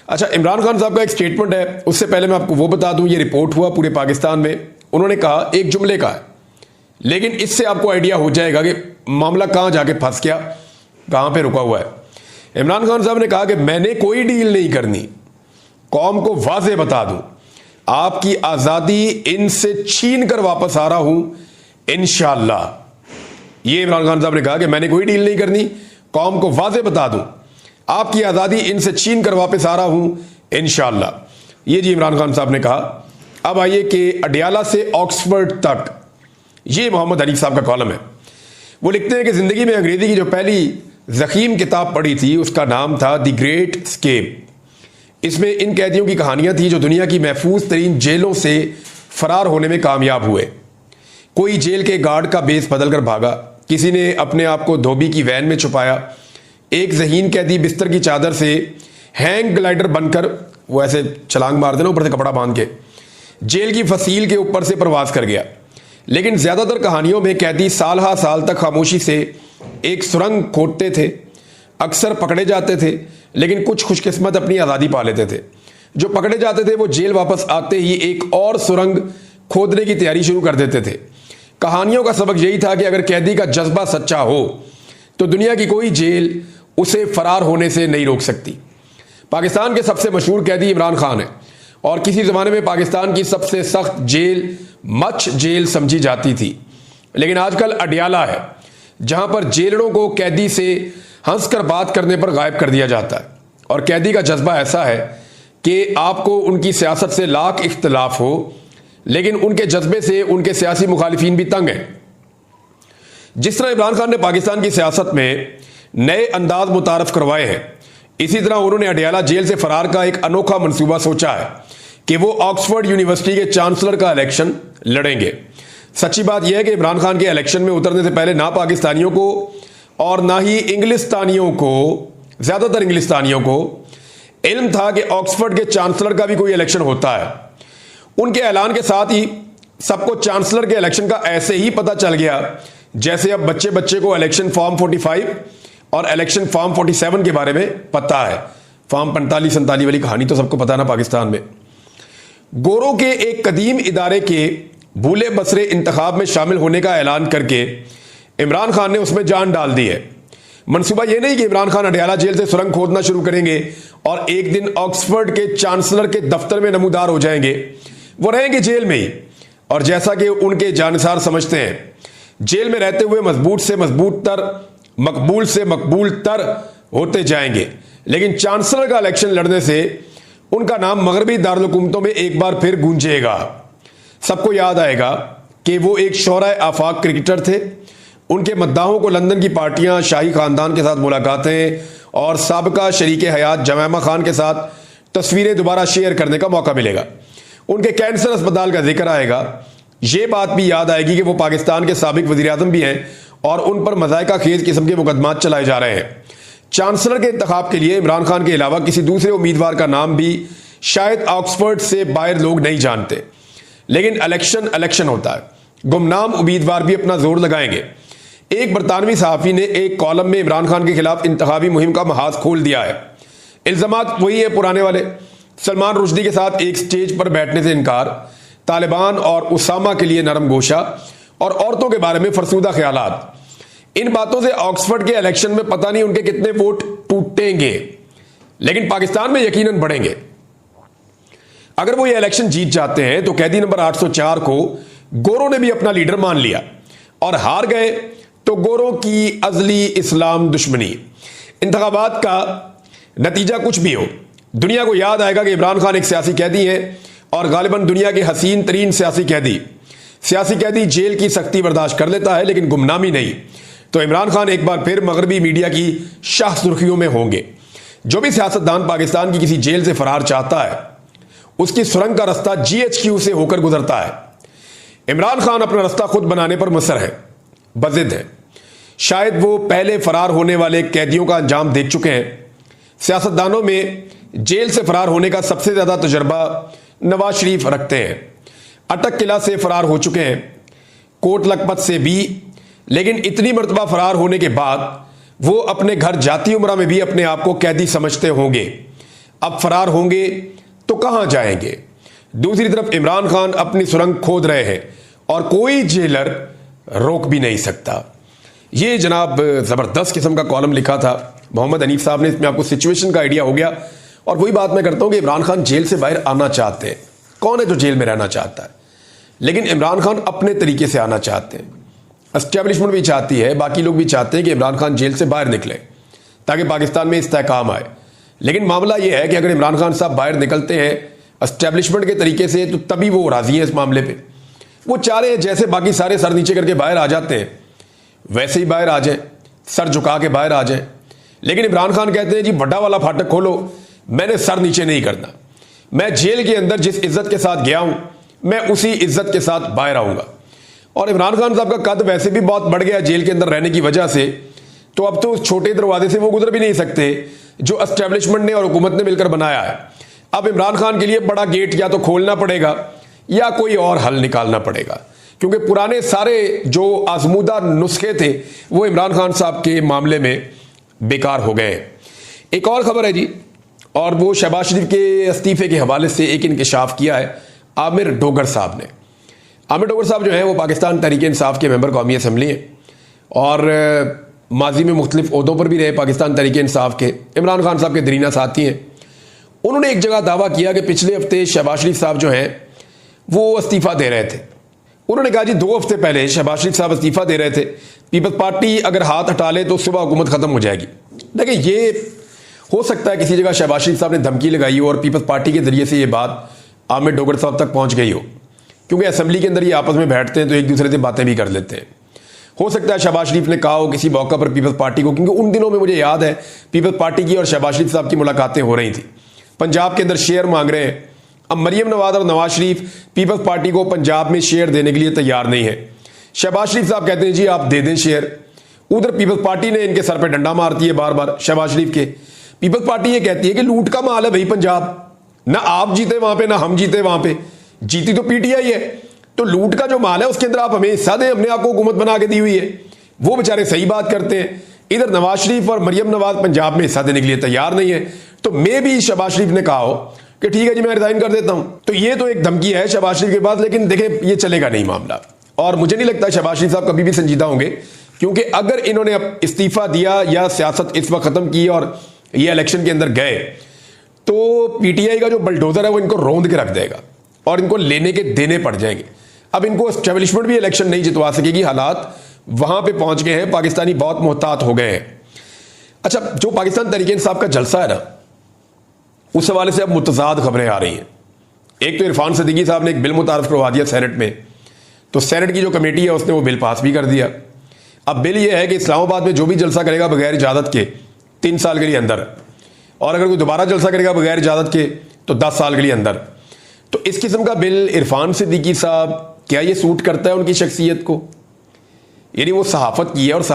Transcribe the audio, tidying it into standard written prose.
अच्छा, इमरान खान साहब का एक स्टेटमेंट है, उससे पहले मैं आपको वो बता दूं, ये रिपोर्ट हुआ पूरे पाकिस्तान में। उन्होंने कहा, एक जुमले का है, लेकिन इससे आपको आइडिया हो जाएगा कि मामला कहां जाके फंस गया, कहां पे रुका हुआ है। इमरान खान साहब ने कहा कि मैंने कोई डील नहीं करनी, कौम को वाज़े बता दूं, आपकी आजादी इनसे छीन कर वापस आ रहा हूं इंशाअल्लाह। ये इमरान खान साहब ने कहा कि मैंने कोई डील नहीं करनी, कौम को वाज़े बता दूं, आपकी आजादी इनसे छीन कर वापस आ रहा हूं इंशाअल्लाह। ये जी इमरान खान साहब ने कहा। अब आइए कि अडियाला से ऑक्सफोर्ड तक, ये मोहम्मद हनीफ साहब का कॉलम है। वो लिखते हैं कि जिंदगी में अंग्रेजी की जो पहली ज़ख़ीम किताब पढ़ी थी उसका नाम था द ग्रेट स्केप। इसमें इन कैदियों की कहानियां थी जो दुनिया की महफूज तरीन जेलों से फरार होने में कामयाब हुए। कोई जेल के गार्ड का बेस बदल कर भागा, किसी ने अपने आप को धोबी की वैन में छुपाया, एक ज़हीन कैदी बिस्तर की चादर से हैंग ग्लाइडर बनकर, वो ऐसे छलांग मार देना ऊपर से कपड़ा बांध के, जेल की फसील के ऊपर से प्रवास कर गया। लेकिन ज्यादातर कहानियों में कैदी साल हा साल तक खामोशी से एक सुरंग खोदते थे, अक्सर पकड़े जाते थे, लेकिन कुछ खुशकिस्मत अपनी आज़ादी पा लेते थे। जो पकड़े जाते थे वो जेल वापस आते ही एक और सुरंग खोदने की तैयारी शुरू कर देते थे। कहानियों का सबक यही था कि अगर कैदी का जज्बा सच्चा हो तो दुनिया की कोई जेल उसे फरार होने से नहीं रोक सकती। पाकिस्तान के सबसे मशहूर कैदी इमरान खान है और किसी ज़माने में पाकिस्तान की सबसे सख्त जेल मच जेल समझी जाती थी, लेकिन आजकल अडियाला है जहां पर जेलरों को कैदी से हंसकर बात करने पर गायब कर दिया जाता है। और कैदी का जज्बा ऐसा है कि आपको उनकी सियासत से लाख इख्तलाफ हो, लेकिन उनके जज्बे से उनके सियासी मुखालिफिन भी तंग हैं। जिस तरह इमरान खान ने पाकिस्तान की सियासत में नए अंदाज मुतारफ करवाए हैं, इसी तरह उन्होंने अडियाला जेल से फरार का एक अनोखा मंसूबा सोचा है कि वो ऑक्सफोर्ड यूनिवर्सिटी के चांसलर का इलेक्शन लड़ेंगे। सच्ची बात यह है कि इमरान खान के इलेक्शन में उतरने से पहले ना पाकिस्तानियों को और ना ही इंग्लिस्तानियों को, ज्यादातर इंग्लिस्तानियों को इल्म था कि ऑक्सफोर्ड के चांसलर का भी कोई इलेक्शन होता है। उनके ऐलान के साथ ही सबको चांसलर के इलेक्शन का ऐसे ही पता चल गया जैसे अब बच्चे बच्चे को इलेक्शन फॉर्म 45 और इलेक्शन फॉर्म 47 के बारे में पता है। फॉर्म 45-47 वाली कहानी तो सबको पता ना पाकिस्तान में। गोरों के एक कदीम इदारे के भूले बसरे इंतखाब में शामिल होने का ऐलान करके इमरान खान ने उसमें जान डाल दी है। मंसूबा यह नहीं कि इमरान खान अडियाला जेल से सुरंग खोदना शुरू करेंगे और एक दिन ऑक्सफोर्ड के चांसलर के दफ्तर में नमूदार हो जाएंगे। वो रहेंगे जेल में ही, और जैसा कि उनके जानसार समझते हैं, जेल में रहते हुए मजबूत से मजबूत तर, मकबूल से मकबूल तर होते जाएंगे। लेकिन चांसलर का इलेक्शन लड़ने से उनका नाम मगरबी दारुल-हुकूमतों में एक बार फिर गूंजेगा। सबको याद आएगा कि वो एक शोराए आफाक क्रिकेटर थे। उनके मद्दाहों को लंदन की पार्टियां, शाही खानदान के साथ मुलाकातें और साबका शरीके हयात जमैमा खान के साथ तस्वीरें दोबारा शेयर करने का मौका मिलेगा। उनके कैंसर अस्पताल का जिक्र आएगा। ये बात भी याद आएगी कि वो पाकिस्तान के साबिक वज़ीर-ए-आज़म भी हैं और उन पर मज़ायका खेज किस्म के मुकदमात चलाए जा रहे हैं। चांसलर के इंतखाब के लिए इमरान खान के अलावा किसी दूसरे उम्मीदवार का नाम भी शायद ऑक्सफोर्ड से बाहर लोग नहीं जानते, लेकिन इलेक्शन होता है। गुमनाम उम्मीदवार भी अपना जोर लगाएंगे। एक बरतानवी सहाफ़ी ने एक कॉलम में इमरान खान के खिलाफ इंतखाबी मुहिम का महाज खोल दिया है। इल्जामात वही है पुराने वाले, सलमान रुश्दी के साथ एक स्टेज पर बैठने से इनकार, तालिबान और उसामा के लिए नरम गोशा और औरतों के बारे में फरसूदा ख्यालात। इन बातों से ऑक्सफोर्ड के इलेक्शन में पता नहीं उनके कितने वोट टूटेंगे, लेकिन पाकिस्तान में यकीनन बढ़ेंगे। अगर वो ये इलेक्शन जीत जाते हैं तो कैदी नंबर 804 को गोरों ने भी अपना लीडर मान लिया, और हार गए तो गोरों की अजली इस्लाम दुश्मनी। इंतखाबात का नतीजा कुछ भी हो, दुनिया को याद आएगा कि इमरान खान एक सियासी कैदी है और गालिबन दुनिया के हसीन तरीन सियासी कैदी जेल की सख्ती बर्दाश्त कर लेता है, लेकिन गुमनामी नहीं। तो इमरान खान एक बार फिर मगरबी मीडिया की शाह सुर्खियों में होंगे। जो भी सियासतदान पाकिस्तान की किसी जेल से फरार चाहता है, उसकी सुरंग का रास्ता GHQ से होकर गुजरता है। इमरान खान अपना रास्ता खुद बनाने पर मुसर है, बजिद है। शायद वो पहले फरार होने वाले कैदियों का अंजाम देख चुके हैं। सियासतदानों में जेल से फरार होने का सबसे ज्यादा तजर्बा नवाज शरीफ रखते हैं। अटक किला से फरार हो चुके हैं, कोट लखपत से भी, लेकिन इतनी मरतबा फरार होने के बाद वो अपने घर जाती उम्रा में भी अपने आप को कैदी समझते होंगे। अब फरार होंगे तो कहां जाएंगे। दूसरी तरफ इमरान खान अपनी सुरंग खोद रहे हैं और कोई जेलर रोक भी नहीं सकता। ये जनाब जबरदस्त किस्म का कॉलम लिखा था मोहम्मद हनीफ साहब ने। इसमें आपको सिचुएशन का आइडिया हो गया। और वही बात मैं करता हूं कि इमरान खान जेल से बाहर आना चाहते हैं। कौन है जो जेल में रहना चाहता है? लेकिन इमरान खान अपने तरीके से आना चाहते हैं। एस्टेब्लिशमेंट भी चाहती है, बाकी लोग भी चाहते हैं कि इमरान खान जेल से बाहर निकले ताकि पाकिस्तान में इस्तेहकाम आए। लेकिन मामला यह है कि अगर इमरान खान साहब बाहर निकलते हैं एस्टेब्लिशमेंट के तरीके से तो तभी वो राजी हैं इस मामले पे। वो चाह रहे हैं जैसे बाकी सारे सर नीचे करके बाहर आ जाते हैं वैसे ही बाहर आ जाए, सर झुका के बाहर आ जाए। लेकिन इमरान खान कहते हैं जी बड़ा वाला फाटक खोलो, मैंने सर नीचे नहीं करना। मैं जेल के अंदर जिस इज्जत के साथ गया हूं मैं उसी इज्जत के साथ बाहर आऊंगा। और इमरान खान साहब का कद वैसे भी बहुत बढ़ गया जेल के अंदर रहने की वजह से, तो अब तो उस छोटे दरवाजे से वो गुजर भी नहीं सकते जो एस्टेब्लिशमेंट ने और हुकूमत ने मिलकर बनाया है। अब इमरान खान के लिए बड़ा गेट या तो खोलना पड़ेगा या कोई और हल निकालना पड़ेगा, क्योंकि पुराने सारे जो आजमूदा नुस्खे थे वो इमरान खान साहब के मामले में बेकार हो गए। एक और खबर है जी, और वो शहबाज शरीफ के इस्तीफे के हवाले से एक इंकशाफ किया है आमिर डोगर साहब ने। आमिर डोगर साहब जो हैं वो पाकिस्तान तहरीक इंसाफ के मेंबर कौमी असम्बली हैं और माजी में मुख्तलिफ ओहदों पर भी रहे पाकिस्तान तहरीक इंसाफ के। इमरान खान साहब के दरीना साथी हैं। उन्होंने एक जगह दावा किया कि पिछले हफ्ते शहबाज शरीफ साहब जो हैं वो इस्तीफा दे रहे थे। उन्होंने कहा जी 2 हफ्ते पहले शहबाज शरीफ साहब इस्तीफा दे रहे थे, पीपल्स पार्टी अगर हाथ हटा ले तो सुबह हुकूमत खत्म हो जाएगी। देखिए ये हो सकता है किसी जगह शहबाज शरीफ साहब ने धमकी लगाई हो और पीपल्स पार्टी के जरिए से ये बात आमिर डोगर साहब तक पहुंच गई हो, क्योंकि असेंबली के अंदर ये आपस में बैठते हैं तो एक दूसरे से बातें भी कर लेते हैं। हो सकता है शहबाज शरीफ ने कहा हो किसी मौका पर पीपल्स पार्टी को, क्योंकि उन दिनों में मुझे याद है पीपल्स पार्टी की और शहबाज शरीफ साहब की मुलाकातें हो रही थी। पंजाब के अंदर शेयर मांग रहे हैं। अब मरियम नवाज और नवाज शरीफ पीपल्स पार्टी को पंजाब में शेयर देने के लिए तैयार नहीं है। शहबाज शरीफ साहब कहते हैं जी आप दे दें शेयर। उधर पीपल्स पार्टी ने इनके सर पे डंडा मारती है बार बार शहबाज शरीफ के। पीपल्स पार्टी ये कहती है कि लूट का माल है भाई पंजाब, ना आप जीते वहां पे ना हम जीते वहां पे, जीती तो पीटीआई है, तो लूट का जो माल है उसके अंदर आप हमें हिस्सा दें, हमने आपको हुकूमत बना के दी हुई है। वो बेचारे सही बात करते हैं। इधर नवाज शरीफ और मरियम नवाज पंजाब में हिस्सा देने के लिए तैयार नहीं है। तो मे भी शहबाज शरीफ ने कहा हो कि ठीक है जी मैं रिजाइन कर देता हूं। तो ये तो एक धमकी है शहबाज शरीफ के पास, लेकिन देखें ये चलेगा नहीं मामला। और मुझे नहीं लगता शहबाज शरीफ साहब कभी भी संजीदा होंगे, क्योंकि अगर इन्होंने अब इस्तीफा दिया या सियासत इस वक्त खत्म की और ये इलेक्शन के अंदर गए तो पीटीआई का जो बलडोजर है वो इनको रौंद के रख देगा और इनको लेने के देने पड़ जाएंगे। अब इनको एस्टेब्लिशमेंट भी इलेक्शन नहीं जितवा सकेगी। हालात वहां पे पहुंच गए हैं, पाकिस्तानी बहुत मोहतात हो गए हैं। अच्छा, जो पाकिस्तान तहरीक इंसाफ का जलसा है ना, उस हवाले से अब मुतजाद खबरें आ रही हैं। एक तो इरफान सिद्दीकी साहब ने एक बिल मुतारफ करवा दिया सेनेट में, तो सेनेट की जो कमेटी है उसने वो बिल पास भी कर दिया। अब बिल ये है कि इस्लामाबाद में जो भी जलसा करेगा बगैर इजाजत के 3 साल के लिए अंदर, और अगर कोई दोबारा जलसा करेगा बगैर इजाजत के तो 10 साल के लिए अंदर। तो इस किस्म का बिल इरफान सिद्दीकी साहब, क्या ये सूट करता है उनकी शख्सियत को? यानी वो सहाफत की है और